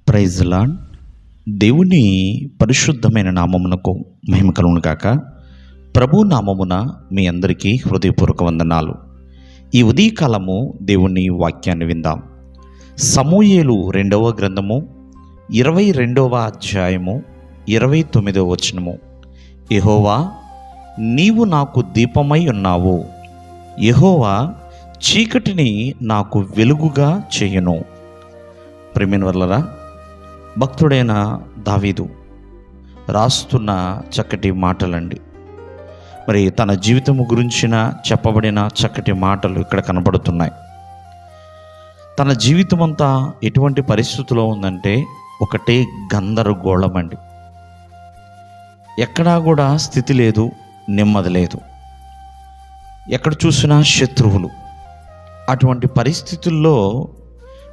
Praise lord. దేవుని పరిశుద్ధమైన నామమునకు మహిమ కలుగును గాక. ప్రభు నామమున మీ అందరికీ హృదయపూర్వక వందనాలు. ఈ ఉదయకాలము దేవుని వాక్యాన్ని విందాం. సమూయేలు 2వ గ్రంథము 22వ అధ్యాయము 29వ వచనము. యెహోవా, నీవు నాకు దీపమై ఉన్నావు. యెహోవా చీకటిని నాకు వెలుగుగా చేయును. ప్రియమైన వర్లరా, భక్తుడైన దావీదు రాస్తున్న చక్కటి మాటలండి. మరి తన జీవితము గురించిన చెప్పబడిన చక్కటి మాటలు ఇక్కడ కనబడుతున్నాయి. తన జీవితం అంతా ఎటువంటి పరిస్థితిలో ఉందంటే ఒకటే గందరగోళం అండి. ఎక్కడా కూడా స్థితి లేదు, నెమ్మది లేదు. ఎక్కడ చూసినా శత్రువులు. అటువంటి పరిస్థితుల్లో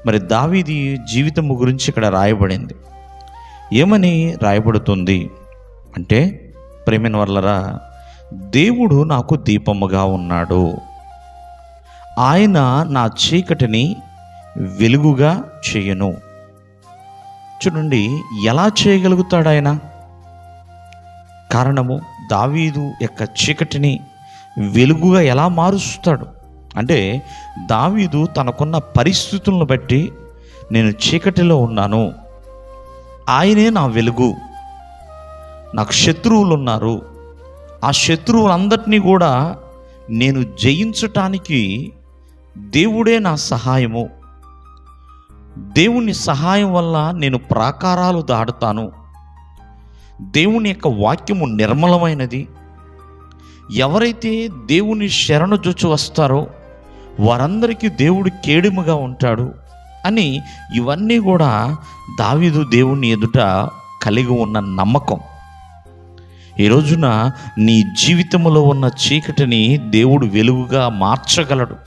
మరి దావీదు జీవితము గురించి ఇక్కడ రాయబడింది. ఏమని రాయబడుతుంది అంటే, ప్రియమైన వర్లరా, దేవుడు నాకు దీపముగా ఉన్నాడు, ఆయన నా చీకటిని వెలుగుగా చేయను. చూడండి, ఎలా చేయగలుగుతాడు ఆయన? కారణము, దావీదు యొక్క చీకటిని వెలుగుగా ఎలా మారుస్తాడు అంటే, దావీదు తనకున్న పరిస్థితులను బట్టి నేను చీకటిలో ఉన్నాను, ఆయనే నా వెలుగు. నాకు శత్రువులు ఉన్నారు, ఆ శత్రువులందరినీ కూడా నేను జయించటానికి దేవుడే నా సహాయము. దేవుని సహాయం వల్ల నేను ప్రాకారాలు దాటుతాను. దేవుని యొక్క వాక్యము నిర్మలమైనది. ఎవరైతే దేవుని శరణు జొచ్చు వస్తారో వారందరికీ దేవుడు కేడుముగా ఉంటాడు అని ఇవన్నీ కూడా దావీదు దేవుని ఎదుట కలిగి ఉన్న నమ్మకం. ఈ రోజున నీ జీవితంలో ఉన్న చీకటిని దేవుడు వెలుగుగా మార్చగలడు.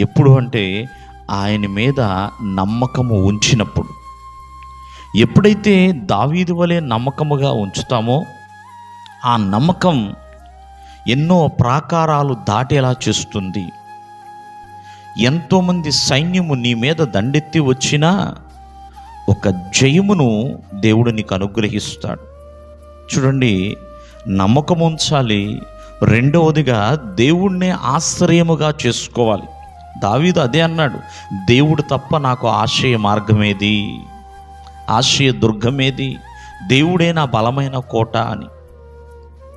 ఎప్పుడు అంటే ఆయన మీద నమ్మకము ఉంచినప్పుడు. ఎప్పుడైతే దావీదు వలె నమ్మకముగా ఉంచుతామో ఆ నమ్మకం ఎన్నో ప్రాకారాలు దాటేలా చేస్తుంది. ఎంతోమంది సైన్యము నీ మీద దండెత్తి వచ్చినా ఒక జయమును దేవుడు నీకు అనుగ్రహిస్తాడు. చూడండి, నమ్మకం ఉంచాలి. రెండవదిగా దేవుణ్ణి ఆశ్రయముగా చేసుకోవాలి. దావీదు అదే అన్నాడు, దేవుడు తప్ప నాకు ఆశ్రయ మార్గమేది, ఆశ్రయ దుర్గమేది, దేవుడే నా బలమైన కోట అని.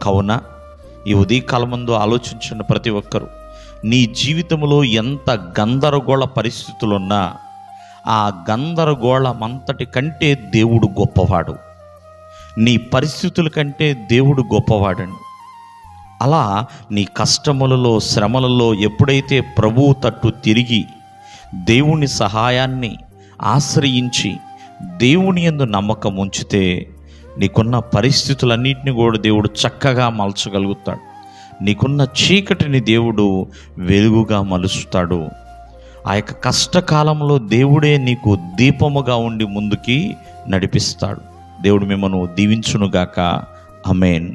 కావున ఈ ఉదయకాలమందు ఆలోచించిన ప్రతి ఒక్కరూ, నీ జీవితంలో ఎంత గందరగోళ పరిస్థితులున్నా ఆ గందరగోళమంతటి కంటే దేవుడు గొప్పవాడు. నీ పరిస్థితుల కంటే దేవుడు గొప్పవాడండి. అలా నీ కష్టములలో, శ్రమలలో ఎప్పుడైతే ప్రభువు తట్టు తిరిగి దేవుని సహాయాన్ని ఆశ్రయించి దేవుని యందు నమ్మకం ఉంచితే నీకున్న పరిస్థితులన్నింటినీ కూడా దేవుడు చక్కగా మలచగలుగుతాడు. నీకున్న చీకటిని దేవుడు వెలుగుగా మలుస్తాడు. ఆ యొక్క కష్టకాలంలో దేవుడే నీకు దీపముగా ఉండి ముందుకి నడిపిస్తాడు. దేవుడు మిమ్మల్ని దీవించునుగాక. ఆమేన్.